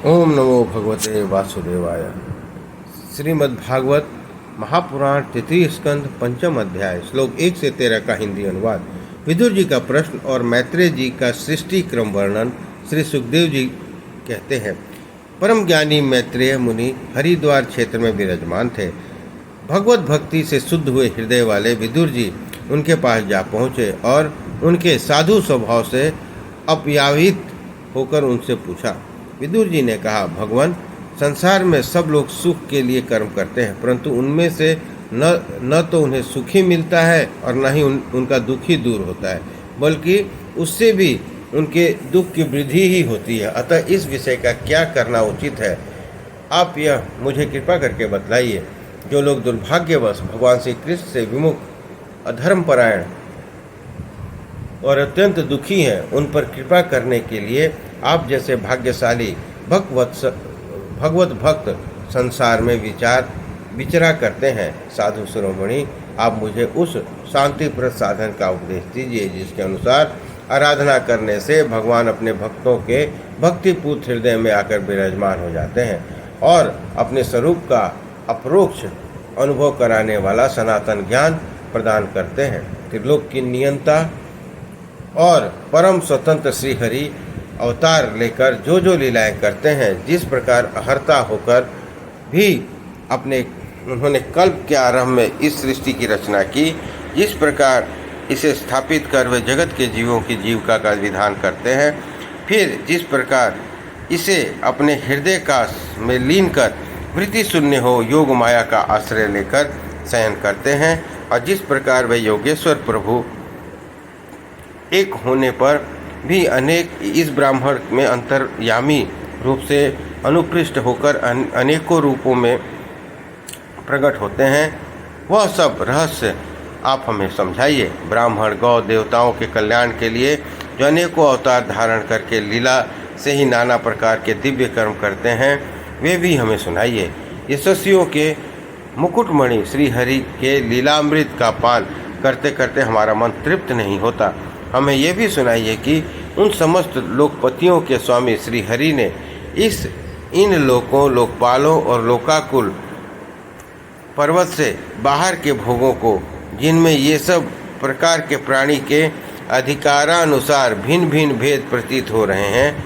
ओम नमो भगवते वासुदेवाय। श्रीमद्भागवत महापुराण तृतीय स्कंद पंचम अध्याय श्लोक 1 से 13 का हिंदी अनुवाद। विदुर जी का प्रश्न और मैत्रेय जी का सृष्टि क्रम वर्णन। श्री सुखदेव जी कहते हैं, परम ज्ञानी मैत्रेय मुनि हरिद्वार क्षेत्र में विराजमान थे। भगवत भक्ति से शुद्ध हुए हृदय वाले विदुर जी उनके पास जा पहुँचे और उनके साधु स्वभाव से अपयावित होकर उनसे पूछा। विदुर जी ने कहा, भगवान, संसार में सब लोग सुख के लिए कर्म करते हैं, परंतु उनमें से न तो उन्हें सुख ही मिलता है और न ही उनका दुख ही दूर होता है, बल्कि उससे भी उनके दुख की वृद्धि ही होती है। अतः इस विषय का क्या करना उचित है, आप यह मुझे कृपा करके बतलाइए। जो लोग दुर्भाग्यवश भगवान श्री कृष्ण से विमुख, अधर्मपरायण और अत्यंत दुखी हैं, उन पर कृपा करने के लिए आप जैसे भाग्यशाली भगवत भक्त संसार में विचरा करते हैं। साधु शिरोमणि, आप मुझे उस शांतिप्रद साधन का उपदेश दीजिए जिसके अनुसार आराधना करने से भगवान अपने भक्तों के भक्तिपूत हृदय में आकर विराजमान हो जाते हैं और अपने स्वरूप का अपरोक्ष अनुभव कराने वाला सनातन ज्ञान प्रदान करते हैं। त्रिलोक की नियंता और परम स्वतंत्र श्री हरि अवतार लेकर जो लीलाएं करते हैं, जिस प्रकार अहर्ता होकर भी उन्होंने कल्प के आरंभ में इस सृष्टि की रचना की, जिस प्रकार इसे स्थापित कर वे जगत के जीवों की जीविका का विधान करते हैं, फिर जिस प्रकार इसे अपने हृदय का में लीन कर वृत्ति शून्य हो योग माया का आश्रय लेकर शयन करते हैं, और जिस प्रकार वे योगेश्वर प्रभु एक होने पर भी अनेक इस ब्राह्मण में अंतर्यामी रूप से अनुपृष्ट होकर अनेकों रूपों में प्रकट होते हैं, वह सब रहस्य आप हमें समझाइए। ब्राह्मण गौ देवताओं के कल्याण के लिए जो अनेकों अवतार धारण करके लीला से ही नाना प्रकार के दिव्य कर्म करते हैं, वे भी हमें सुनाइए। यशस्वियों के मुकुटमणि श्री हरि के लीलामृत का पान करते करते हमारा मन तृप्त नहीं होता। हमें यह भी सुनाइए कि उन समस्त लोकपतियों के स्वामी श्री हरि ने इन लोकों, लोकपालों और लोकाकुल पर्वत से बाहर के भोगों को, जिनमें ये सब प्रकार के प्राणी के अधिकारानुसार भिन्न भिन्न भेद प्रतीत हो रहे हैं,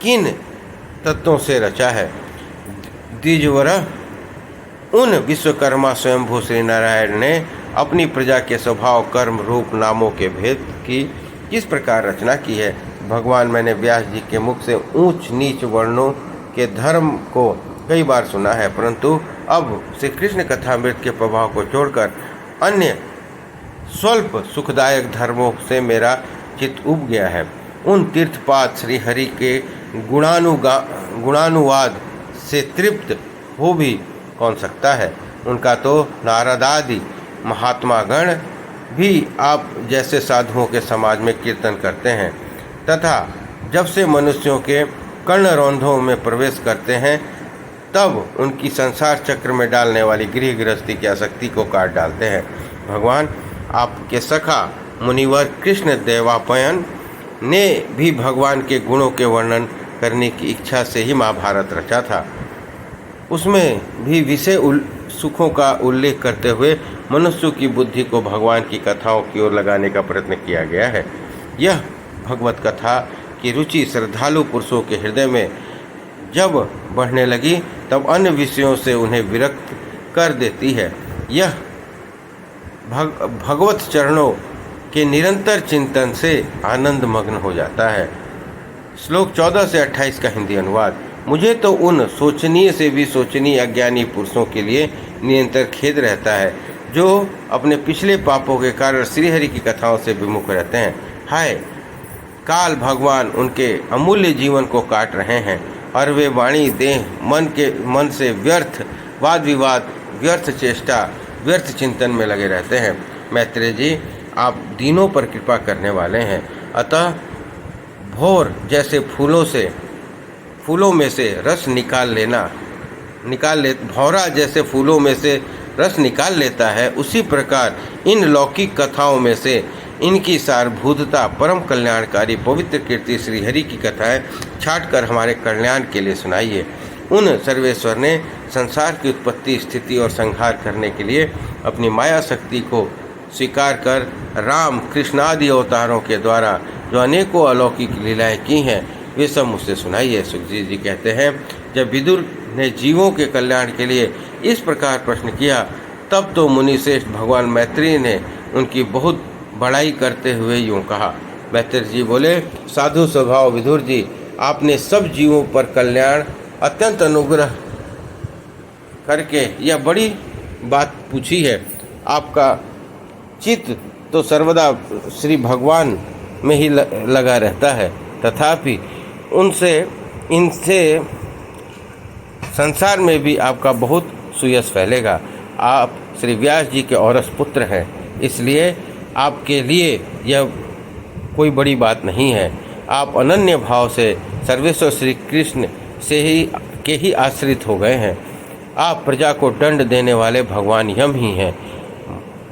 किन तत्वों से रचा है। द्विजवर उन विश्वकर्मा स्वयंभू श्री नारायण ने अपनी प्रजा के स्वभाव, कर्म, रूप, नामों के भेद की किस प्रकार रचना की है। भगवान, मैंने व्यास जी के मुख से ऊंच नीच वर्णों के धर्म को कई बार सुना है, परंतु अब श्री कृष्ण कथामृत के प्रभाव को छोड़कर अन्य स्वल्प सुखदायक धर्मों से मेरा चित्त उब गया है। उन तीर्थपाद श्री हरि के गुणानुवाद से तृप्त हो भी कौन सकता है। उनका तो नारदादि महात्मा गण भी आप जैसे साधुओं के समाज में कीर्तन करते हैं, तथा जब से मनुष्यों के कर्णरौंधों में प्रवेश करते हैं, तब उनकी संसार चक्र में डालने वाली गृह गृहस्थी की आसक्ति को काट डालते हैं। भगवान, आपके सखा मुनिवर कृष्ण देवापयन ने भी भगवान के गुणों के वर्णन करने की इच्छा से ही महाभारत रचा था। उसमें भी विषय सुखों का उल्लेख करते हुए मनुष्यों की बुद्धि को भगवान की कथाओं की ओर लगाने का प्रयत्न किया गया है। यह भगवत कथा की रुचि श्रद्धालु पुरुषों के हृदय में जब बढ़ने लगी, तब अन्य विषयों से उन्हें विरक्त कर देती है। यह भगवत चरणों के निरंतर चिंतन से आनंद मग्न हो जाता है। श्लोक 14 से 28 का हिंदी अनुवाद। मुझे तो उन सोचनीय से भी सोचनीय अज्ञानी पुरुषों के लिए निरंतर खेद रहता है जो अपने पिछले पापों के कारण श्रीहरि की कथाओं से विमुख रहते हैं। हाय, काल भगवान उनके अमूल्य जीवन को काट रहे हैं और वे वाणी, देह, मन से व्यर्थ वाद विवाद, व्यर्थ चेष्टा, व्यर्थ चिंतन में लगे रहते हैं। मैत्रेय जी, आप दीनों पर कृपा करने वाले हैं, अतः भौर जैसे फूलों में से रस भौरा जैसे फूलों में से रस निकाल लेता है, उसी प्रकार इन लौकिक कथाओं में से इनकी सारभूतता परम कल्याणकारी पवित्र कीर्ति श्री हरि की कथाएं छाटकर हमारे कल्याण के लिए सुनाइए। उन सर्वेश्वर ने संसार की उत्पत्ति, स्थिति और संहार करने के लिए अपनी माया शक्ति को स्वीकार कर राम, कृष्ण आदि अवतारों के द्वारा जो अनेकों अलौकिक लीलाएं की हैं, वे सब मुझसे सुनाइए। सुखजीत जी कहते हैं, जब विदुर ने जीवों के कल्याण के लिए इस प्रकार प्रश्न किया, तब तो मुनि श्रेष्ठ भगवान मैत्रेय ने उनकी बहुत बड़ाई करते हुए यूँ कहा। मैत्रेय जी बोले, साधु स्वभाव विदुर जी, आपने सब जीवों पर कल्याण अत्यंत अनुग्रह करके यह बड़ी बात पूछी है। आपका चित्त तो सर्वदा श्री भगवान में ही लगा रहता है, तथापि इनसे संसार में भी आपका बहुत सुयश फैलेगा। आप श्री व्यास जी के औरस पुत्र हैं, इसलिए आपके लिए यह कोई बड़ी बात नहीं है। आप अनन्य भाव से सर्वेश्वर श्री कृष्ण के ही आश्रित हो गए हैं। आप प्रजा को दंड देने वाले भगवान यम ही हैं।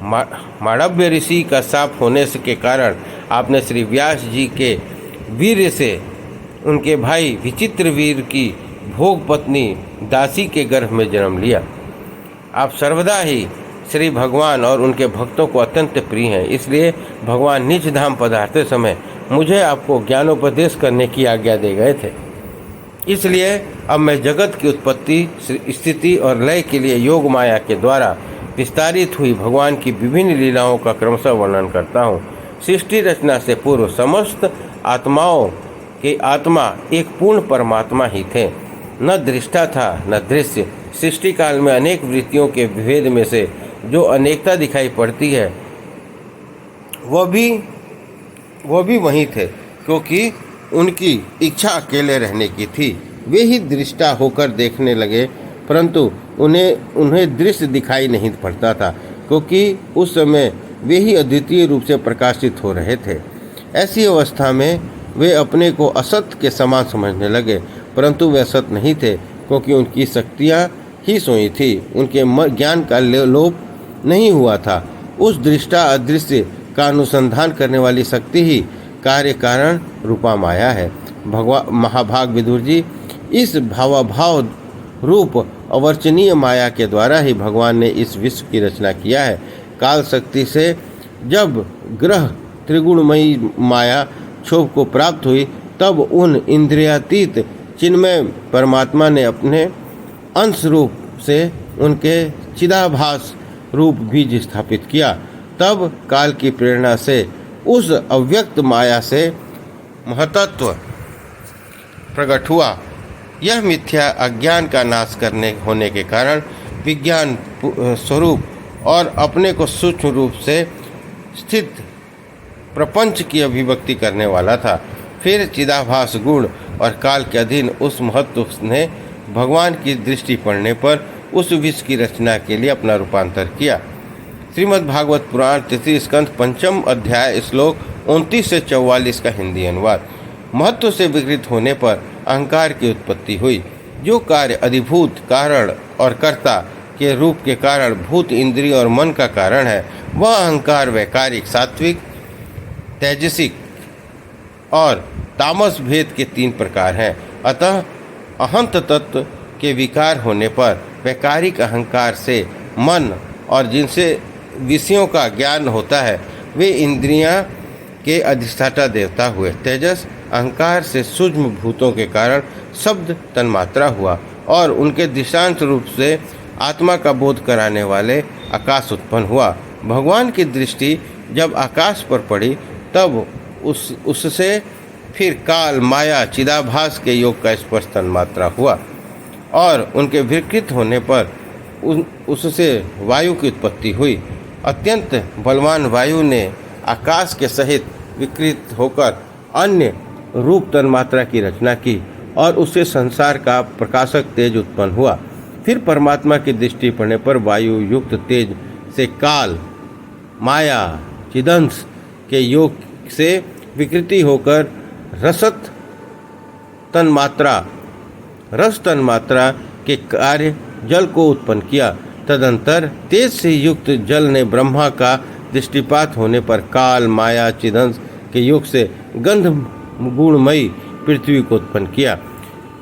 मांडव्य ऋषि का शाप होने के कारण आपने श्री व्यास जी के वीर से उनके भाई विचित्र वीर की भोग पत्नी दासी के गर्भ में जन्म लिया। आप सर्वदा ही श्री भगवान और उनके भक्तों को अत्यंत प्रिय हैं, इसलिए भगवान निज धाम पधारते समय मुझे आपको ज्ञानोपदेश करने की आज्ञा दे गए थे। इसलिए अब मैं जगत की उत्पत्ति, स्थिति और लय के लिए योग माया के द्वारा विस्तारित हुई भगवान की विभिन्न लीलाओं का क्रमशः वर्णन करता हूँ। सृष्टि रचना से पूर्व समस्त आत्माओं के आत्मा एक पूर्ण परमात्मा ही थे, न दृष्टा था न दृश्य। सृष्टि काल में अनेक वृत्तियों के भेद में से जो अनेकता दिखाई पड़ती है, वह भी वहीं थे, क्योंकि उनकी इच्छा अकेले रहने की थी। वे ही दृष्टा होकर देखने लगे, परंतु उन्हें दृश्य दिखाई नहीं पड़ता था, क्योंकि उस समय वे ही अद्वितीय रूप से प्रकाशित हो रहे थे। ऐसी अवस्था में वे अपने को असत के समान समझने लगे, परंतु वे असत नहीं थे, क्योंकि उनकी शक्तियाँ ही सोई थी। उनके ज्ञान का लोप नहीं हुआ था। उस दृष्टा अदृश्य का अनुसंधान करने वाली शक्ति ही कार्य कारण रूपा माया है। महाभाग विदुर जी, इस भावाभाव रूप अवर्चनीय माया के द्वारा ही भगवान ने इस विश्व की रचना किया है। काल शक्ति से जब ग्रह त्रिगुणमयी माया क्षोभ को प्राप्त हुई, तब उन इंद्रियातीत चिन्मय परमात्मा ने अपने अंश रूप से उनके चिदाभास रूप बीज स्थापित किया। तब काल की प्रेरणा से उस अव्यक्त माया से महतत्व प्रकट हुआ। यह मिथ्या अज्ञान का नाश होने के कारण विज्ञान स्वरूप और अपने को सूक्ष्म रूप से स्थित प्रपंच की अभिव्यक्ति करने वाला था। फिर चिदाभास गुण और काल के अधीन उस महत्व ने भगवान की दृष्टि पड़ने पर उस विश्व की रचना के लिए अपना रूपांतर किया। श्रीमद् भागवत पुराण तृतीय स्कंध पंचम अध्याय श्लोक 29 से 44 का हिंदी अनुवाद। महत्व से विकृत होने पर अहंकार की उत्पत्ति हुई। जो कार्य अधिभूत कारण और कर्ता के रूप के कारण भूत, इंद्रिय और मन का कारण है, वह अहंकार वैकारिक, सात्विक, तेजसिक और तामस भेद के 3 प्रकार हैं। अतः अहंत तत्व के विकार होने पर वैकारिक अहंकार से मन और जिनसे विषयों का ज्ञान होता है, वे इंद्रियां के अधिष्ठाता देवता हुए। तेजस अहंकार से सूक्ष्म भूतों के कारण शब्द तन्मात्रा हुआ और उनके दृष्टांत रूप से आत्मा का बोध कराने वाले आकाश उत्पन्न हुआ। भगवान की दृष्टि जब आकाश पर पड़ी, तब उससे फिर काल, माया, चिदाभास के योग का स्पर्श तन्मात्रा हुआ और उनके विकृत होने पर उससे वायु की उत्पत्ति हुई। अत्यंत बलवान वायु ने आकाश के सहित विकृत होकर अन्य रूप तन्मात्रा की रचना की और उससे संसार का प्रकाशक तेज उत्पन्न हुआ। फिर परमात्मा की दृष्टि पड़ने पर वायु युक्त तेज से काल, माया, चिदंश के योग से विकृति होकर रस तन्मात्रा के कार्य जल को उत्पन्न किया। तदंतर तेज से युक्त जल ने ब्रह्मा का दृष्टिपात होने पर काल माया चिदंस के युग से गंध गुणमयी पृथ्वी को उत्पन्न किया।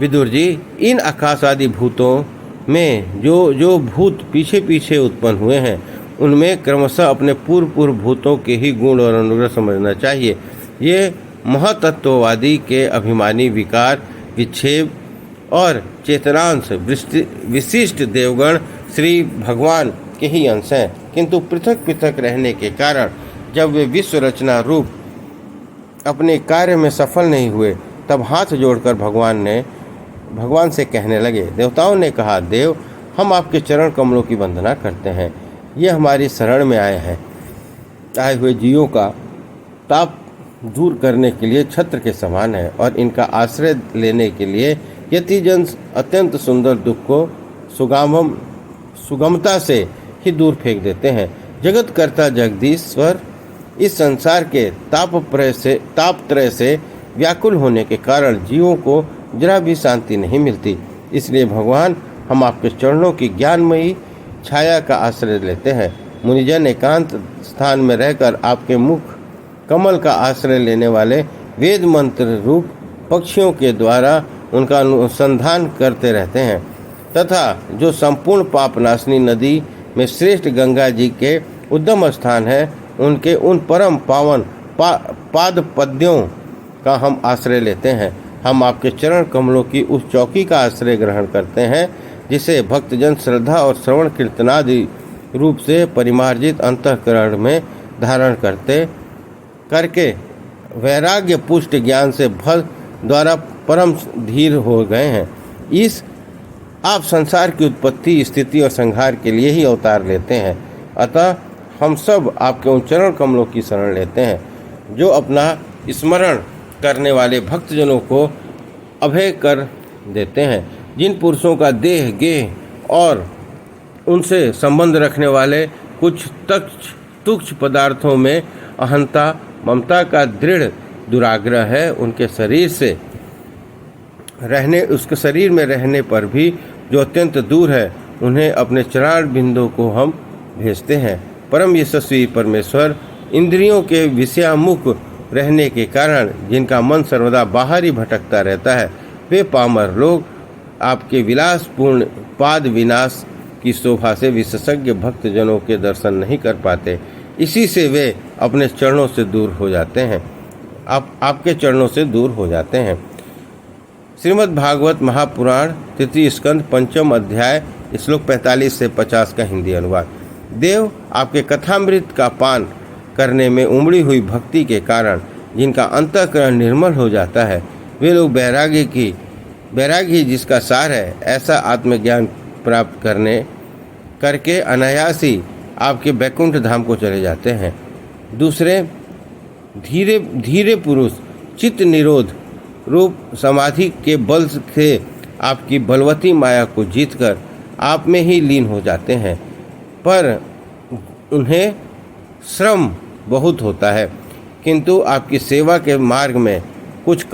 विदुर जी, इन आकाश आदि भूतों में जो भूत पीछे पीछे उत्पन्न हुए हैं उनमें क्रमशः अपने पूर्व भूतों के ही गुण और अनुग्रह समझना चाहिए। ये महतत्ववादी के अभिमानी विकार विक्षेप और चेतनांश विशिष्ट देवगण श्री भगवान के ही अंश हैं, किंतु पृथक पृथक रहने के कारण जब वे विश्व रचना रूप अपने कार्य में सफल नहीं हुए तब हाथ जोड़कर भगवान से कहने लगे। देवताओं ने कहा, देव, हम आपके चरण कमलों की वंदना करते हैं। ये हमारी शरण में आए हुए जीवों का ताप दूर करने के लिए छत्र के समान है और इनका आश्रय लेने के लिए यतिजन अत्यंत सुंदर दुख को सुगमता से ही दूर फेंक देते हैं। जगतकर्ता जगदीश्वर इस संसार के तापत्रय से व्याकुल होने के कारण जीवों को जरा भी शांति नहीं मिलती। इसलिए भगवान, हम आपके चरणों की ज्ञानमयी छाया का आश्रय लेते हैं। मुनिजन एकांत स्थान में रहकर आपके मुख कमल का आश्रय लेने वाले वेद मंत्र रूप पक्षियों के द्वारा उनका अनुसंधान करते रहते हैं तथा जो संपूर्ण पापनाशनी नदी में श्रेष्ठ गंगा जी के उद्गम स्थान है उनके उन परम पावन पाद पद्यों का हम आश्रय लेते हैं। हम आपके चरण कमलों की उस चौकी का आश्रय ग्रहण करते हैं जिसे भक्तजन श्रद्धा और श्रवण कीर्तनादि रूप से परिमार्जित अंतःकरण में धारण करके वैराग्य पुष्ट ज्ञान से भल द्वारा परम धीर हो गए हैं। इस आप संसार की उत्पत्ति, स्थिति और संहार के लिए ही अवतार लेते हैं। अतः हम सब आपके उन चरण कमलों की शरण लेते हैं जो अपना स्मरण करने वाले भक्तजनों को अभय कर देते हैं। जिन पुरुषों का देह गेह और उनसे संबंध रखने वाले कुछ तुच्छ पदार्थों में अहंता ममता का दृढ़ दुराग्रह है, उसके शरीर में रहने पर भी जो अत्यंत दूर है उन्हें अपने चरण बिंदु को हम भेजते हैं। परम यशस्वी परमेश्वर इंद्रियों के विषयामुख रहने के कारण जिनका मन सर्वदा बाहर ही भटकता रहता है, वे पामर लोग आपके विलासपूर्ण पाद विनाश की शोभा से विशेषज्ञ भक्तजनों के दर्शन नहीं कर पाते। इसी से वे अपने चरणों से दूर हो जाते हैं, आपके चरणों से दूर हो जाते हैं। श्रीमद् भागवत महापुराण तृतीय स्कंद पंचम अध्याय श्लोक 45 से 50 का हिंदी अनुवाद। देव, आपके कथामृत का पान करने में उमड़ी हुई भक्ति के कारण जिनका अंतःकरण निर्मल हो जाता है, वे लोग वैराग्य जिसका सार है, ऐसा आत्मज्ञान प्राप्त करके अनायास ही आपके वैकुंठ धाम को चले जाते हैं। दूसरे धीरे पुरुष चित्त निरोध रूप समाधि के बल से आपकी बलवती माया को जीतकर आप में ही लीन हो जाते हैं, पर उन्हें श्रम बहुत होता है, किंतु आपकी सेवा के मार्ग में कुछ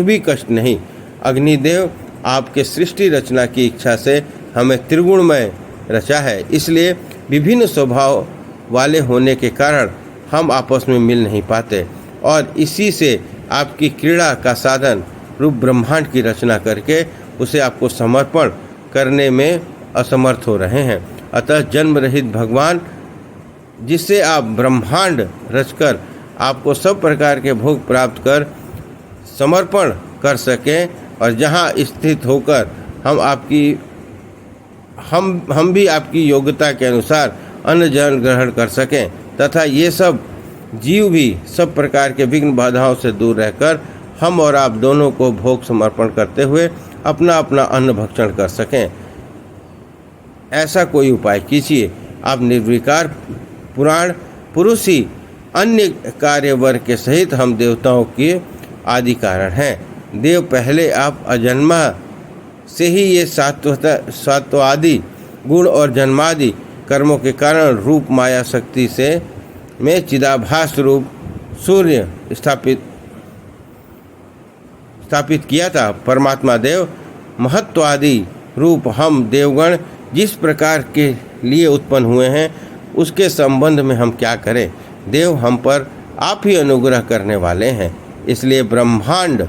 भी कष्ट नहीं। अग्निदेव, आपके सृष्टि रचना की इच्छा से हमें त्रिगुणमय रचा है, इसलिए विभिन्न स्वभाव वाले होने के कारण हम आपस में मिल नहीं पाते और इसी से आपकी क्रीड़ा का साधन रूप ब्रह्मांड की रचना करके उसे आपको समर्पण करने में असमर्थ हो रहे हैं। अतः जन्म रहित भगवान, जिससे आप ब्रह्मांड रचकर आपको सब प्रकार के भोग प्राप्त कर समर्पण कर सकें और जहाँ स्थित होकर हम भी आपकी योग्यता के अनुसार अन्न जल ग्रहण कर सकें तथा ये सब जीव भी सब प्रकार के विघ्न बाधाओं से दूर रहकर हम और आप दोनों को भोग समर्पण करते हुए अपना अपना अन्न भक्षण कर सकें, ऐसा कोई उपाय कीजिए। आप निर्विकार पुराण पुरुष ही अन्य कार्य वर्ग के सहित हम देवताओं के आदि कारण हैं। देव, पहले आप अजन्मा से ही ये सात्वादि गुण और जन्मादि कर्मों के कारण रूप माया शक्ति से में चिदाभास रूप सूर्य स्थापित किया था। परमात्मा देव, महत्वादि रूप हम देवगण जिस प्रकार के लिए उत्पन्न हुए हैं उसके संबंध में हम क्या करें। देव हम पर आप ही अनुग्रह करने वाले हैं, इसलिए ब्रह्मांड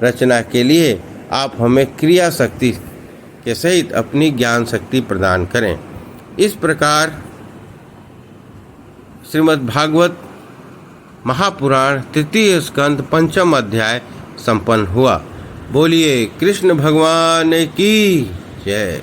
रचना के लिए आप हमें क्रिया शक्ति के सहित अपनी ज्ञान शक्ति प्रदान करें। इस प्रकार श्रीमद् भागवत महापुराण तृतीय स्कंद पंचम अध्याय संपन्न हुआ। बोलिए कृष्ण भगवान की जय।